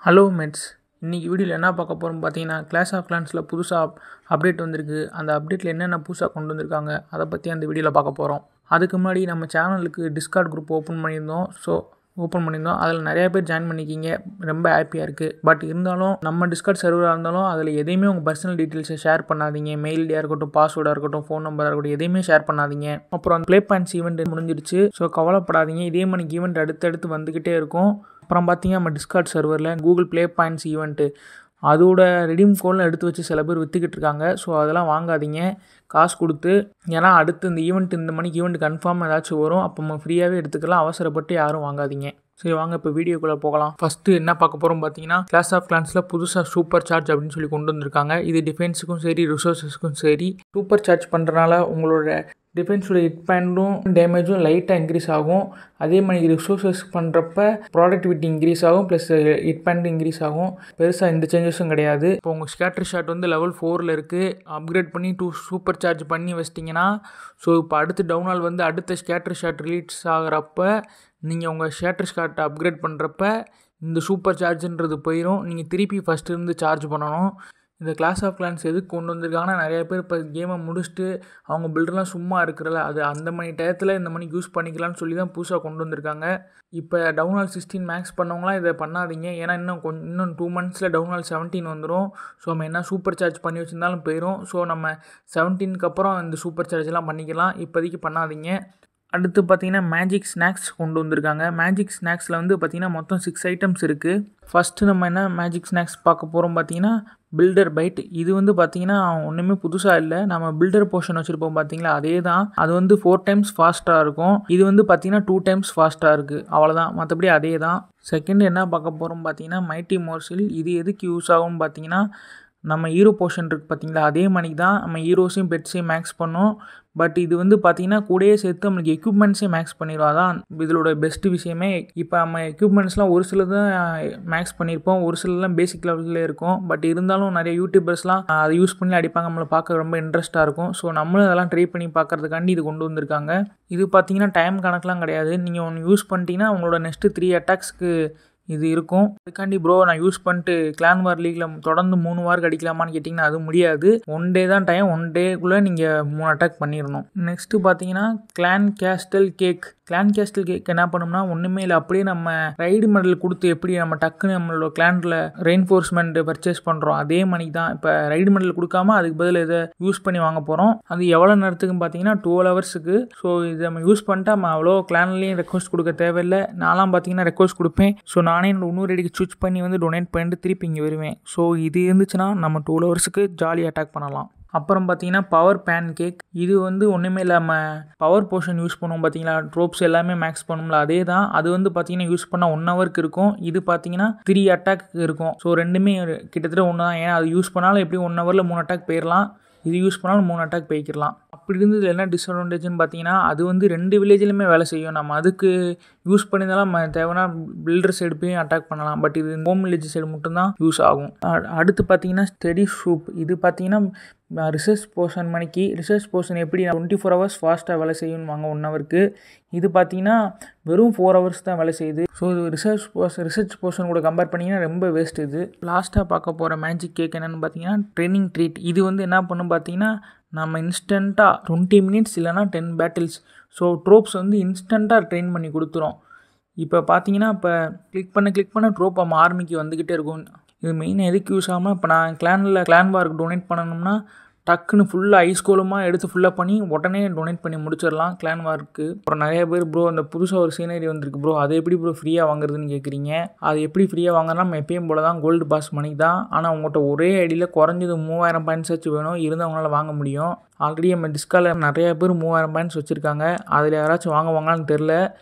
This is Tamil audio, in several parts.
ஹலோ மெட்ஸ். இன்றைக்கி வீடியோவில் என்ன பார்க்க போகிறோம் பார்த்தீங்கன்னா, கிளாஷ் ஆஃப் கிளான்ஸில் புதுசாக அப்டேட் வந்திருக்கு. அந்த அப்டேட்டில் என்னென்ன புதுசாக கொண்டு வந்திருக்காங்க அதை பற்றி அந்த வீடியோவில் பார்க்க போகிறோம். அதுக்கு முன்னாடி நம்ம சேனலுக்கு டிஸ்கார்ட் குரூப் ஓப்பன் பண்ணியிருந்தோம். அதில் நிறையா பேர் ஜாயின் பண்ணிக்கிங்க. ரொம்ப ஹாப்பியாக இருக்குது. பட் இருந்தாலும் நம்ம டிஸ்கார்ட் சர்வராக இருந்தாலும் அதில் எதையுமே உங்கள் பர்சனல் டீட்டெயில்ஸை ஷேர் பண்ணாதீங்க. மெயில் ஐடியாக இருக்கட்டும், பாஸ்வேர்டாக இருக்கட்டும், ஃபோன் நம்பராக இருக்கட்டும், எதையுமே ஷேர் பண்ணாதீங்க. அப்புறம் அந்த ப்ளே பாயிண்ட்ஸ் ஈவெண்ட் முடிஞ்சிருச்சு. ஸோ கவலைப்படாதீங்க. இதே மாதிரி ஈவெண்ட் அடுத்தடுத்து வந்துக்கிட்டே இருக்கும். அப்புறம் பார்த்தீங்கன்னா நம்ம டிஸ்கார்ட் சர்வரில் கூகுள் ப்ளே பாயிண்ட்ஸ் ஈவெண்ட்டு அதோட ரெடீம் கோட்லாம் எடுத்து வச்சு சில பேர் விற்றுக்கிட்டு இருக்காங்க. ஸோ அதெல்லாம் வாங்காதீங்க காசு கொடுத்து. ஏன்னா அடுத்து இந்த ஈவெண்ட் கன்ஃபார்ம் ஏதாச்சும் வரும். அப்போ நம்ம ஃப்ரீயாகவே எடுத்துக்கலாம். அவசரப்பட்டு யாரும் வாங்காதீங்க. சரி வாங்க இப்போ வீடியோக்குள்ளே போகலாம். ஃபஸ்ட்டு என்ன பார்க்க போகிறோம் பார்த்தீங்கன்னா, கிளாஷ் ஆஃப் கிளான்ஸில் புதுசாக சூப்பர் சார்ஜ் அப்படின்னு சொல்லி கொண்டு வந்திருக்காங்க. இது டிஃபென்ஸுக்கும் சரி ரிசோர்ஸஸ்க்கும் சரி. சூப்பர் சார்ஜ் பண்ணுறனால உங்களோட டிஃபென்ஸோட ஹிட் பாயிண்ட்டும் டேமேஜும் லைட்டாக இன்க்ரீஸ் ஆகும். அதே மாதிரி ரிசோர்ஸஸ் பண்ணுறப்ப ப்ராடக்டிவிட்டி இன்க்ரீஸ் ஆகும், ப்ளஸ் ஹிட் பாயிண்ட் இன்க்ரீஸ் ஆகும். பெருசாக எந்த சேஞ்சஸும் கிடையாது. இப்போ உங்கள் ஸ்கேட்டர் ஷாட் வந்து லெவல் 4 இருக்குது. அப்கிரேட் பண்ணி 2 சூப்பர் சார்ஜ் பண்ணி வச்சிட்டிங்கன்னா, ஸோ இப்போ அடுத்த டவுனால் வந்து அடுத்த ஸ்கேட்டர் ஷாட் ரிலீஸ் ஆகிறப்ப நீங்கள் உங்கள் ஸ்கேட்டர் ஷாட்டை அப்கிரேட் பண்ணுறப்ப இந்த சூப்பர் சார்ஜுன்றது போயிடும். நீங்கள் திருப்பி ஃபஸ்ட்டு சார்ஜ் பண்ணணும். இந்த கிளாஷ் ஆஃப் கிளான்ஸ் எதுக்கு கொண்டு வந்திருக்காங்கன்னா, நிறைய பேர் இப்போ கேமை முடிச்சுட்டு அவங்க பில்டர்லாம் சும்மா இருக்கிறல, அது அந்த மணி டயத்தில் இந்த மணிக்கு யூஸ் பண்ணிக்கலாம்னு சொல்லி தான் புதுசாக கொண்டு வந்திருக்காங்க. இப்போ டவுனால் 16 மேக்ஸ் பண்ணவங்களாம் இதை பண்ணாதீங்க. ஏன்னா இன்னும் 2 monthsல டவுனால் 17 வந்துடும். ஸோ நம்ம என்ன சூப்பர் சார்ஜ் பண்ணி வச்சுருந்தாலும் போயிடும். ஸோ நம்ம 17க்கு அப்புறம் இந்த சூப்பர் சார்ஜெலாம் பண்ணிக்கலாம். இப்போதைக்கு பண்ணாதீங்க. அடுத்து பார்த்தீங்கன்னா மேஜிக் ஸ்நாக்ஸ் கொண்டு வந்திருக்காங்க. மேஜிக் ஸ்நாக்ஸில் வந்து பார்த்திங்கன்னா மொத்தம் 6 ஐட்டம்ஸ் இருக்குது. ஃபஸ்ட்டு நம்ம என்ன மேஜிக் ஸ்நாக்ஸ் பார்க்க போகிறோம் பார்த்தீங்கன்னா, பில்டர் பைட். இது வந்து பார்த்திங்கன்னா ஒன்றுமே புதுசாக இல்லை. நம்ம பில்டர் போர்ஷன் வச்சுருப்போம் பார்த்தீங்களா, அதே தான். அது வந்து 4 times ஃபாஸ்ட்டாக இருக்கும். இது வந்து பார்த்திங்கன்னா 2 times ஃபாஸ்ட்டாக இருக்குது. அவ்வளோதான், மற்றபடி அதே தான். செகண்ட் என்ன பார்க்க போகிறோம் பார்த்தீங்கன்னா, மைட்டி மோர்சில். இது எதுக்கு யூஸ் ஆகும்னு பார்த்தீங்கன்னா, நம்ம ஹீரோ போர்ஷன் இருக்குது பார்த்தீங்களா, அதே மணிக்கு தான் நம்ம ஹீரோஸையும் பெட்ஸையும் மேக்ஸ் பண்ணோம். பட் இது வந்து பார்த்திங்கன்னா கூடயே சேர்த்து நம்மளுக்கு எக்யூப்மெண்ட்ஸே மேக்ஸ் பண்ணிடும். அதான் இதோட பெஸ்ட்டு விஷயமே. இப்போ நம்ம எக்யூப்மெண்ட்ஸ்லாம் ஒரு சில தான் மேக்ஸ் பண்ணியிருப்போம், ஒரு சிலலாம் பேசிக் லெவலில் இருக்கும். பட் இருந்தாலும் நிறைய யூடியூபர்ஸ்லாம் அதை யூஸ் பண்ணி அடிப்பாங்க. நம்மளை பார்க்க ரொம்ப இன்ட்ரெஸ்ட்டாக இருக்கும். ஸோ நம்மளும் அதெல்லாம் ட்ரை பண்ணி பார்க்குறதுக்காண்டி இது கொண்டு வந்திருக்காங்க. இது பார்த்திங்கன்னா டைம் கணக்கெலாம் கிடையாது. நீங்கள் ஒன்று யூஸ் பண்ணிட்டீங்கன்னா உங்களோட நெக்ஸ்ட்டு 3 அட்டாக்ஸ்க்கு இது இருக்கும். அதுக்காண்டி ப்ரோ நான் யூஸ் பண்ணிட்டு கிளான் வார் லீகில் தொடர்ந்து 3 வாரம் அடிக்கலாமான்னு கேட்டிங்கன்னா அது முடியாது. 1 day தான் டைம். 1 dayக்குள்ளே நீங்கள் 3 அட்டாக் பண்ணிடணும். நெக்ஸ்ட்டு பார்த்தீங்கன்னா கிளான் கேஸ்டல் கேக் என்ன பண்ணோம்னா, ஒன்றுமே இல்லை, அப்படியே நம்ம ரைடு மெடல் கொடுத்து எப்படி நம்ம டக்குன்னு நம்மளோட கிளானில் ரெயின்ஃபோர்ஸ்மெண்ட் பர்ச்சேஸ் பண்ணுறோம், அதே மணிக்கு தான். இப்போ ரைடு மெடல் கொடுக்காம அதுக்கு பதில் இதை யூஸ் பண்ணி வாங்க போகிறோம். அது எவ்வளோ நேரத்துக்குன்னு பார்த்தீங்கன்னா 12 hours. ஸோ இதை நம்ம யூஸ் பண்ணிட்டா நம்ம அவ்வளோ கிளான்லேயும் ரெக்வஸ்ட் கொடுக்க தேவையில்லை. நான்லாம் பார்த்தீங்கன்னா ரெக்வஸ்ட் கொடுப்பேன். ஸோ நானே இன்னொரு ரெடிக்கு சூஸ் பண்ணி வந்து டொனேட் பண்ணிட்டு திருப்பி இங்கே வருவேன். ஸோ இது இருந்துச்சுன்னா நம்ம 12 hours ஜாலியாக அட்டாக் பண்ணலாம். அப்புறம் பார்த்தீங்கன்னா பவர் பேன் கேக். இது வந்து ஒன்றுமே இல்லாமல் பவர் போர்ஷன் யூஸ் பண்ணுவோம் பார்த்தீங்களா, ட்ரோப்ஸ் எல்லாமே மேக்ஸ் பண்ணும்ல, அதே தான். அது வந்து பார்த்தீங்கன்னா யூஸ் பண்ணால் 1 hour இருக்கும். இது பார்த்தீங்கன்னா 3 attack இருக்கும். ஸோ ரெண்டுமே கிட்டத்தட்ட ஒன்று தான். ஏன்னா அது யூஸ் பண்ணாலும் எப்படியும் 1 hourல 3 attack போயிடலாம். இது யூஸ் பண்ணாலும் 3 attack போய்க்கிடலாம். அப்படி இருந்தது என்ன டிஸ்அட்வான்டேஜ்னு பார்த்தீங்கன்னா, அது வந்து 2 வில்லேஜ்லையுமே வேலை செய்யும். நம்ம அதுக்கு யூஸ் பண்ணியிருந்தாலும் நம்ம தேவைன்னா பில்டர் சைடு போய் அட்டாக் பண்ணலாம். பட் இது ஹோம் வில்லேஜ் சைடு மட்டும்தான் யூஸ் ஆகும். அடுத்து பார்த்தீங்கன்னா ஸ்டெடி ஷூப். இது பார்த்தீங்கன்னா ரிசர்ச் போர்ஷன் எப்படி 24 hours ஃபாஸ்ட்டாக வேலை செய்யணும் வாங்க 1 hourக்கு. இது பார்த்தீங்கன்னா வெறும் 4 hours தான் வேலை செய்யுது. ஸோ இது ரிசர்ச் போர்ஷன் கூட கம்பேர் பண்ணிங்கன்னா ரொம்ப வேஸ்ட். இது லாஸ்ட்டாக பார்க்க போகிற மேஜிக் கேக் என்னென்னு பார்த்தீங்கன்னா ட்ரெயினிங் ட்ரீட். இது வந்து என்ன பண்ணும் பார்த்தீங்கன்னா, நம்ம இன்ஸ்டண்ட்டாக 20 minutes இல்லைனா 10 battles. ஸோ ட்ரோப்ஸ் வந்து இன்ஸ்டண்ட்டாக ட்ரெயின் பண்ணி கொடுத்துரும். இப்போ பார்த்தீங்கன்னா இப்போ கிளிக் பண்ண ட்ரோப் நம்ம ஆர்மிக்கு வந்துக்கிட்டே இருக்கும். இது மெயினாக எதுக்கு யூஸ் ஆகாமல், இப்போ நான் கிளான் வாருக்கு டொனேட் பண்ணணும்னா டக்குன்னு ஃபுல்லாக ஐஸ்கோலமாக எடுத்து ஃபுல்லாக பண்ணி உடனே டொனேட் பண்ணி முடிச்சிடலாம் கிளான் வாருக்கு. அப்புறம் நிறைய பேர் ப்ரோ அந்த புதுசாக ஒரு சீனரி வந்திருக்கு ப்ரோ, அதை எப்படி ப்ரோ ஃப்ரீயாக வாங்குறதுன்னு கேட்குறீங்க. அது எப்படி ஃப்ரீயாக வாங்கினா நம்ம எப்பயும் போல தான் கோல்டு பாஸ் மணிக்கு தான். ஆனால் உங்கள்கிட்ட ஒரே ஐடியில் குறைஞ்சது 3000 points வேணும், இருந்தவங்களால வாங்க முடியும். ஆல்ரெடி நம்ம டிஸ்காலில் நிறைய பேர் 3000 points வச்சுருக்காங்க. அதில் யாராச்சும் வாங்குவாங்களான்னு தெரில.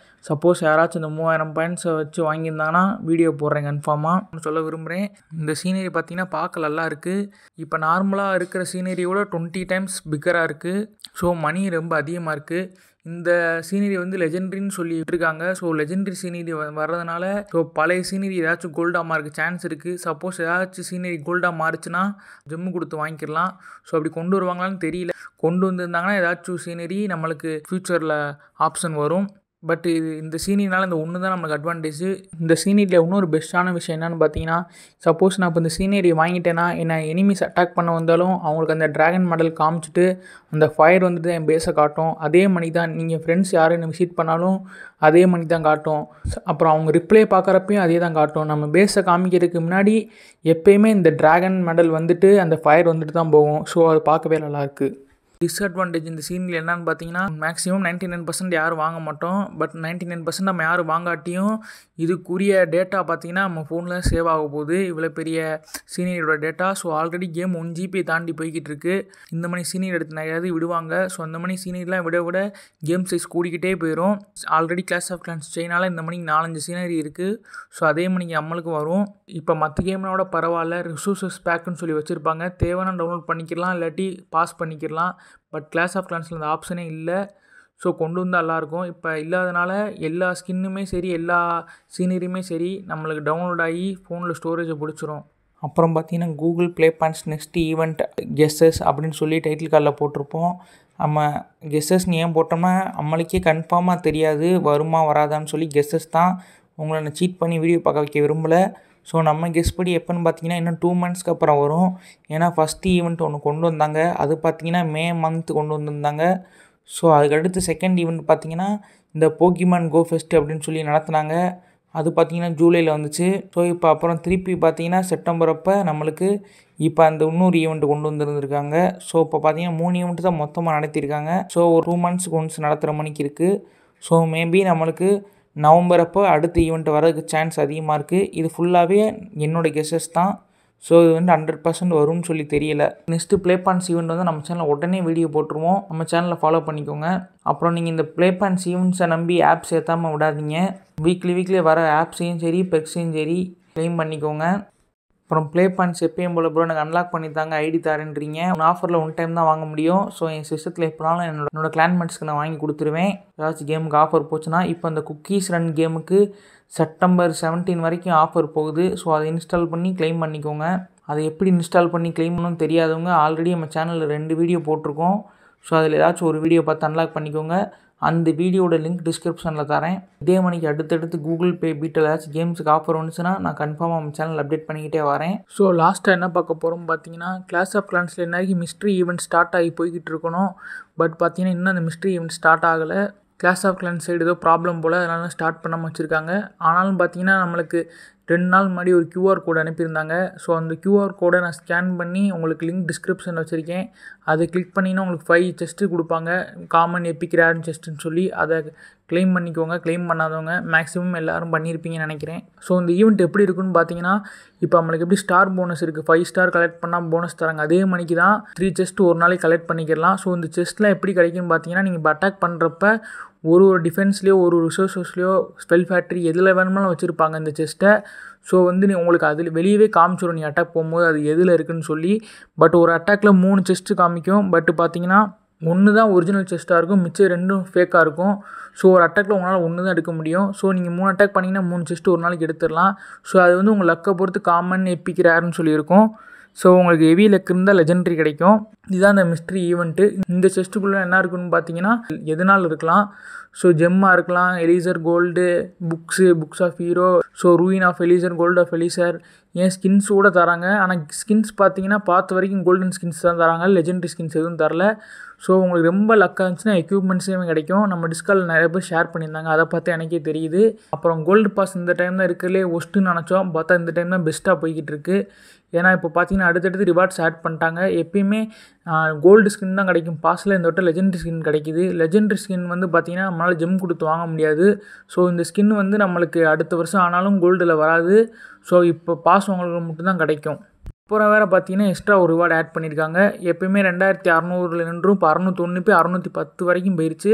சப்போஸ் யாராச்சும் இந்த 3000 points வச்சு வாங்கியிருந்தாங்கன்னா வீடியோ போடுறேன் கன்ஃபார்மாக சொல்ல விரும்புகிறேன். இந்த சீனரி பார்த்தீங்கன்னா பார்க்க நல்லா இருக்குது. இப்போ நார்மலாக இருக்கிற சீனரியோட 20 times பிக்கராக இருக்குது. ஸோ மணி ரொம்ப அதிகமாக இருக்குது. இந்த சீனரி வந்து லெஜெண்டரின்னு சொல்லிட்டு இருக்காங்க. ஸோ லெஜெண்டரி சீனரி வர்றதுனால ஸோ பழைய சீனரி ஏதாச்சும் கோல்டாக மாறுக்கு சான்ஸ் இருக்குது. சப்போஸ் ஏதாச்சும் சீனரி கோல்டாக மாறுச்சுன்னா ஜெம்மு கொடுத்து வாங்கிக்கலாம். ஸோ அப்படி கொண்டு வருவாங்களான்னு தெரியல. கொண்டு வந்திருந்தாங்கன்னா ஏதாச்சும் சீனரி நம்மளுக்கு ஃப்யூச்சரில் ஆப்ஷன் வரும். பட் இந்த சீனியர்னால இந்த ஒன்று தான் நம்மளுக்கு அட்வான்டேஜ். இந்த சீனியரில் இன்னொரு பெஸ்ட்டான விஷயம் என்னென்னு பார்த்தீங்கன்னா, சப்போஸ் நான் இப்போ இந்த சீனியரி வாங்கிட்டேன்னா என்ன எனிமீஸ் அட்டாக் பண்ண வந்தாலும் அவங்களுக்கு அந்த ட்ராகன் மாடல் காமிச்சிட்டு அந்த ஃபயர் வந்துட்டு என் பேஸை காட்டும். அதே மணி தான் நீங்கள் ஃப்ரெண்ட்ஸ் யாரும் என்ன விசிட் பண்ணாலும் அதே மணி தான் காட்டும். அப்புறம் அவங்க ரிப்ளை பார்க்குறப்பையும் அதே தான் காட்டும். நம்ம பேஸை காமிக்கிறதுக்கு முன்னாடி எப்போயுமே இந்த ட்ராகன் மாடல் வந்துட்டு அந்த ஃபயர் வந்துட்டு தான் போகும். ஸோ அது பார்க்கவே நல்லாயிருக்கு. டிஸ்அட்வான்டேஜ் இந்த சீனில் என்னன்னு பார்த்தீங்கன்னா, மேக்ஸிமம் 99% யாரும் வாங்க மாட்டோம். பட் 99% நம்ம யாரும் வாங்காட்டியும் இதுக்குரிய டேட்டா பார்த்தீங்கன்னா நம்ம ஃபோனில் சேவ் ஆக போகுது. இவ்வளோ பெரிய சீனியரோட data. So already game 1 GB தாண்டி போய்கிட்டு இருக்குது. இந்த மணி சீனியர் எடுத்து நிறையாவது விடுவாங்க. ஸோ அந்த மணி சீனியர்லாம் விட கேம் சைஸ் கூடிக்கிட்டே போயிடும். ஆல்ரெடி கிளாஸ் ஆஃப் கிளான்ஸ் சைனால இந்த மணிக்கு 4-5 சீனரி இருக்குது. ஸோ அதே மணிக்கு நம்மளுக்கு வரும். இப்போ மற்ற கேம்னோட பரவாயில்ல, ரிசோர்ஸஸ் பேக்குன்னு சொல்லி வச்சுருப்பாங்க. தேவைன்னா டவுன்லோட் பண்ணிக்கலாம், இல்லாட்டி பாஸ் பண்ணிக்கலாம். பட் கிளாஸ் ஆஃப் கிளான்ஸில் அந்த ஆப்ஷனே இல்லை. ஸோ கொண்டு வந்தால் நல்லாயிருக்கும். இப்போ இல்லாதனால எல்லா ஸ்கின்னுமே சரி, எல்லா சீனரியுமே சரி நம்மளுக்கு டவுன்லோட் ஆகி ஃபோனில் ஸ்டோரேஜை பிடிச்சிரும். அப்புறம் பார்த்தீங்கன்னா Google Play points next event guesses அப்படின்னு சொல்லி டைட்டில் கார்டில் போட்டிருப்போம். நம்ம கெஸ்ஸஸ்ன்னு ஏன் போட்டோம்னா நம்மளுக்கே கன்ஃபார்மாக தெரியாது வருமா வராதான்னு சொல்லி கெஸ்ஸஸ் தான். உங்களை நான் சீட் பண்ணி வீடியோ பார்க்க வைக்க விரும்பலை. ஸோ நம்ம கெஸ் படி எப்போன்னு பார்த்தீங்கன்னா இன்னும் 2 monthsக்கு அப்புறம் வரும். ஏன்னா ஃபஸ்ட்டு ஈவெண்ட் ஒன்று கொண்டு வந்தாங்க, அது பார்த்தீங்கன்னா மே மந்த் கொண்டு வந்திருந்தாங்க. ஸோ அதுக்கடுத்து செகண்ட் ஈவெண்ட் பார்த்தீங்கன்னா இந்த போக்கிமான் கோ ஃபெஸ்ட் அப்படின்னு சொல்லி நடத்துனாங்க. அது பார்த்தீங்கன்னா ஜூலையில் வந்துச்சு. ஸோ இப்போ அப்புறம் திருப்பி பார்த்தீங்கன்னா செப்டம்பர் அப்போ நம்மளுக்கு இப்போ அந்த இன்னொரு ஈவெண்ட் கொண்டு வந்துருந்துருக்காங்க. ஸோ இப்போ பார்த்தீங்கன்னா 3 ஈவெண்ட் தான் மொத்தமாக நடத்தியிருக்காங்க. ஸோ ஒரு 2 monthsக்கு ஒன்ஸ் நடத்துகிற மணிக்கு இருக்குது. ஸோ மேபி நம்மளுக்கு நவம்பர் அப்போ அடுத்த ஈவெண்ட் வரதுக்கு சான்ஸ் அதிகமாக இருக்குது. இது ஃபுல்லாகவே என்னோடய கெஸ்ஸஸ் தான். ஸோ இது வந்து 100% வரும்னு சொல்லி தெரியல. நெக்ஸ்ட்டு ப்ளே பாயிண்ட்ஸ் ஈவெண்ட் வந்து நம்ம சேனலில் உடனே வீடியோ போட்டுருவோம். நம்ம சேனலில் ஃபாலோ பண்ணிக்கோங்க. அப்புறம் நீங்கள் இந்த ப்ளே பாயிண்ட்ஸ் ஈவெண்ட்ஸை நம்பி ஆப்ஸ் ஏற்றாமல் விடாதீங்க. வீக்லி வர ஆப்ஸையும் சரி பெக்ஸையும் சரி க்ளைம் பண்ணிக்கோங்க. அப்புறம் ப்ளே பாயிண்ட்ஸ் எப்பயும் போல் ப்ரோ எனக்கு அன்லாக் பண்ணி தாங்க ஐடி தரேன்றீங்க. ஆஃபரில் 1 time தான் வாங்க முடியும். ஸோ என் சிஸ்டத்தில் எப்போனாலும் என்னோட கிளான்மெண்ட்ஸ்க்கு நான் வாங்கி கொடுத்துருவேன். ஏதாச்சும் கேமுக்கு ஆஃபர் போச்சுன்னா. இப்போ அந்த குக்கீஸ் ரன் கேமுக்கு செப்டம்பர் 17 வரைக்கும் ஆஃபர் போகுது. ஸோ அதை இன்ஸ்டால் பண்ணி க்ளைம் பண்ணிக்கோங்க. அதை எப்படி இன்ஸ்டால் பண்ணி க்ளைம் பண்ணணும்னு தெரியாதவங்க ஆல்ரெடி நம்ம சேனலில் 2 வீடியோ போட்டிருக்கோம். ஸோ அதில் ஏதாச்சும் ஒரு வீடியோ பார்த்து அன்லாக் பண்ணிக்கோங்க. அந்த வீடியோட லிங்க் டிஸ்கிரிப்ஷனில் தரேன். இதே மணிக்கு அடுத்தடுத்து கூகுள் பே பீட்டில் ஏதாச்சும் கேம்ஸுக்கு ஆஃபர் வந்துச்சுன்னா நான் கன்ஃபார்மாக நம்ம சேனல் அப்டேட் பண்ணிக்கிட்டே வரேன். ஸோ லாஸ்ட்டாக என்ன பார்க்க போகிறோம் பார்த்தீங்கன்னா, கிளாஸ் ஆஃப் கிளான்ஸில் என்ன மிஸ்ட்ரி ஈவெண்ட் ஸ்டார்ட் ஆகி போய்கிட்டு இருக்கணும். பட் பார்த்தீங்கன்னா இன்னும் அந்த மிஸ்ட்ரி ஈவெண்ட் ஸ்டார்ட் ஆகலை. கிளாஸ் ஆஃப் கிளான்ஸ் சைடு ஏதோ ப்ராப்ளம் போல் அதனால ஸ்டார்ட் பண்ணாமல் வச்சுருக்காங்க. ஆனாலும் பார்த்தீங்கன்னா நம்மளுக்கு 2 நாள் முன்னாடி ஒரு QR கோடு அனுப்பியிருந்தாங்க. ஸோ அந்த QR கோடை நான் ஸ்கேன் பண்ணி உங்களுக்கு லிங்க் டிஸ்கிரிப்ஷனில் வச்சுருக்கேன். அதை கிளிக் பண்ணிங்கன்னா உங்களுக்கு 5 செஸ்ட்டு கொடுப்பாங்க. காமன் எபிக் ரேர் செஸ்ட்டுன்னு சொல்லி அதை க்ளைம் பண்ணிக்கோங்க. க்ளைம் பண்ணாதவங்க மேக்ஸிமம் எல்லோரும் பண்ணியிருப்பீங்கன்னு நினைக்கிறேன். ஸோ இந்த ஈவெண்ட் எப்படி இருக்குன்னு பார்த்தீங்கன்னா, இப்போ நம்மளுக்கு எப்படி ஸ்டார் போனஸ் இருக்குது, 5 ஸ்டார் கலெக்ட் பண்ணால் போனஸ் தராங்க. அதே மணிக்கு தான் 3 செஸ்ட் ஒரு நாளைக்கு கலெக்ட் பண்ணிக்கலாம். ஸோ இந்த செஸ்ட்லாம் எப்படி கிடைக்குன்னு பார்த்தீங்கன்னா, நீங்கள் இப்போ அட்டாக் பண்ணுறப்ப ஒரு டிஃபென்ஸ்லேயோ ஒரு ரிசோர்ஸஸ்லையோ ஸ்பெல் ஃபேக்ட்ரி எதில் வேணுமாலும் வச்சுருப்பாங்க இந்த செஸ்ட்டை. ஸோ வந்து உங்களுக்கு அதில் வெளியவே காமிச்சிடும் நீ அட்டாக் போகும்போது அது எதில் இருக்குதுன்னு சொல்லி. பட் ஒரு அட்டாக்கில் 3 செஸ்ட்டு காமிக்கும். பட் பார்த்தீங்கன்னா 1 தான் ஒரிஜினல் செஸ்ட்டாக இருக்கும், மிச்சம் 2 ஃபேக்காக இருக்கும். ஸோ ஒரு அட்டாக்கில் உங்களால் 1 தான் எடுக்க முடியும். ஸோ நீங்கள் 3 அட்டாக் பண்ணிங்கன்னா 3 செஸ்ட்டு ஒரு நாளைக்கு எடுத்துடலாம். ஸோ அது வந்து உங்கள் லக்கை பொறுத்து காமன் எபிக் ரேர்னு சொல்லியிருக்கும். ஸோ உங்களுக்கு ஹெவி லக் இருந்தால் லெஜெண்டரி கிடைக்கும். இதுதான் இந்த மிஸ்ட்ரி ஈவெண்ட்டு. இந்த செஸ்ட்டுக்குள்ளே என்ன இருக்குன்னு பார்த்தீங்கன்னா எதனால் இருக்கலாம். ஸோ ஜெம்மாக இருக்கலாம், elixir gold, books of hero, so ruin of elixir, gold of elixir, ஏன் ஸ்கின்ஸ் கூட தராங்க. ஆனால் ஸ்கின்ஸ் பார்த்தீங்கன்னா பார்த்த வரைக்கும் கோல்டன் ஸ்கின்ஸ் தான் தராங்க, லெஜெண்டரி ஸ்கின்ஸ் எதுவும் தரல. ஸோ உங்களுக்கு ரொம்ப லக்காக இருந்துச்சுன்னா எக்யூப்மெண்ட்ஸுமே கிடைக்கும். நம்ம டிஸ்காலில் நிறைய பேர் ஷேர் பண்ணியிருந்தாங்க, அதை பார்த்து எனக்கே தெரியுது. அப்புறம் கோல்டு பாஸ் இந்த டைம் தான் இருக்கிறதுலே ஒஸ்ட்டுன்னு நினச்சோம், பார்த்தா இந்த டைம் தான் பெஸ்ட்டாக போய்கிட்டு இருக்குது. ஏன்னா இப்போ பார்த்தீங்கன்னா அடுத்தடுத்து ரிவார்ட்ஸ் ஆட் பண்ணிட்டாங்க. எப்பயுமே கோல்டு ஸ்கின் தான் கிடைக்கும் பாஸில், இந்த வட்டம் லெஜெண்டரி ஸ்கின் கிடைக்கிது. லெஜெண்டரி ஸ்கின் வந்து பார்த்தீங்கன்னா நம்மளால் ஜெம் கொடுத்து வாங்க முடியாது. ஸோ இந்த ஸ்கின் வந்து நம்மளுக்கு அடுத்த வருஷம் ஆனாலும் கோல்டில் வராது. ஸோ இப்போ பாஸ் உங்களுக்கு மட்டும்தான் கிடைக்கும். அப்புறம் வேறு பார்த்தீங்கன்னா எக்ஸ்ட்ரா ஒரு ரிவார்டு ஆட் பண்ணியிருக்காங்க. எப்பயுமே 2600 நின்றும் இப்போ 601 போய் 610 வரைக்கும் போயிடுச்சு.